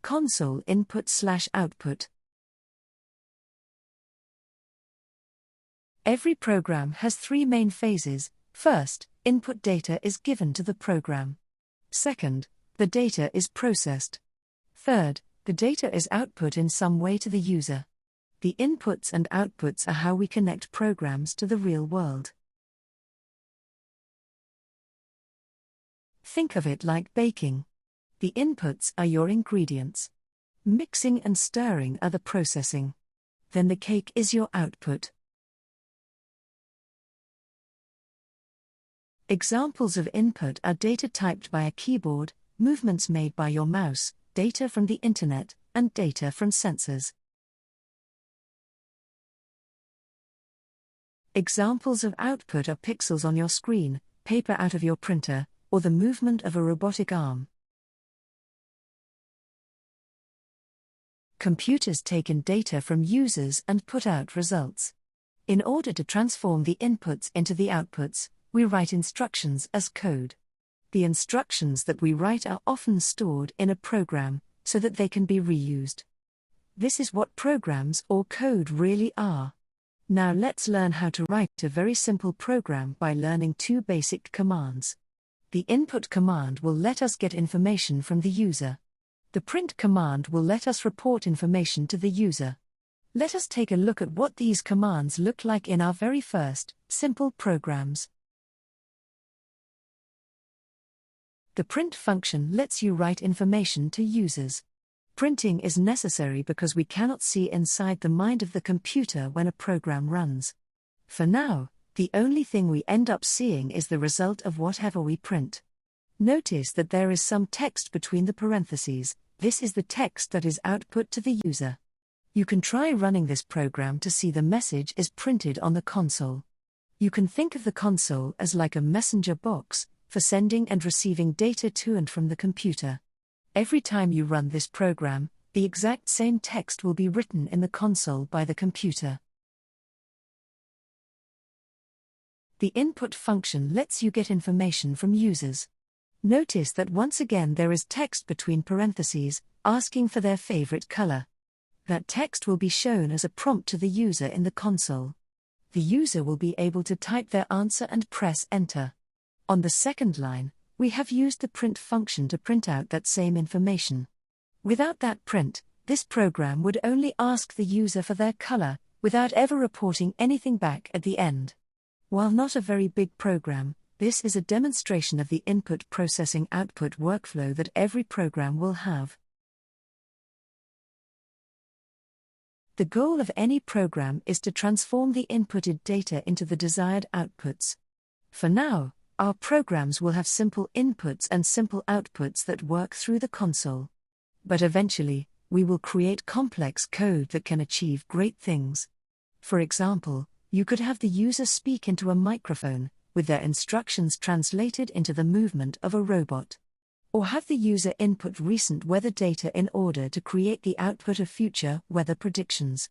Console input/output. Every program has three main phases. First, input data is given to the program. Second, the data is processed. Third, the data is output in some way to the user. The inputs and outputs are how we connect programs to the real world. Think of it like baking. The inputs are your ingredients. Mixing and stirring are the processing. Then the cake is your output. Examples of input are data typed by a keyboard, movements made by your mouse, data from the internet, and data from sensors. Examples of output are pixels on your screen, paper out of your printer, or the movement of a robotic arm. Computers take in data from users and put out results. In order to transform the inputs into the outputs, we write instructions as code. The instructions that we write are often stored in a program, so that they can be reused. This is what programs or code really are. Now let's learn how to write a very simple program by learning two basic commands. The input command will let us get information from the user. The print command will let us report information to the user. Let us take a look at what these commands look like in our very first, simple programs. The print function lets you write information to users. Printing is necessary because we cannot see inside the mind of the computer when a program runs. For now, the only thing we end up seeing is the result of whatever we print. Notice that there is some text between the parentheses. This is the text that is output to the user. You can try running this program to see the message is printed on the console. You can think of the console as like a messenger box for sending and receiving data to and from the computer. Every time you run this program, the exact same text will be written in the console by the computer. The input function lets you get information from users. Notice that once again there is text between parentheses, asking for their favorite color. That text will be shown as a prompt to the user in the console. The user will be able to type their answer and press enter. On the second line, we have used the print function to print out that same information. Without that print, this program would only ask the user for their color, without ever reporting anything back at the end. While not a very big program, this is a demonstration of the input processing output workflow that every program will have. The goal of any program is to transform the inputted data into the desired outputs. For now, our programs will have simple inputs and simple outputs that work through the console. But eventually, we will create complex code that can achieve great things. For example, you could have the user speak into a microphone, with their instructions translated into the movement of a robot. Or have the user input recent weather data in order to create the output of future weather predictions.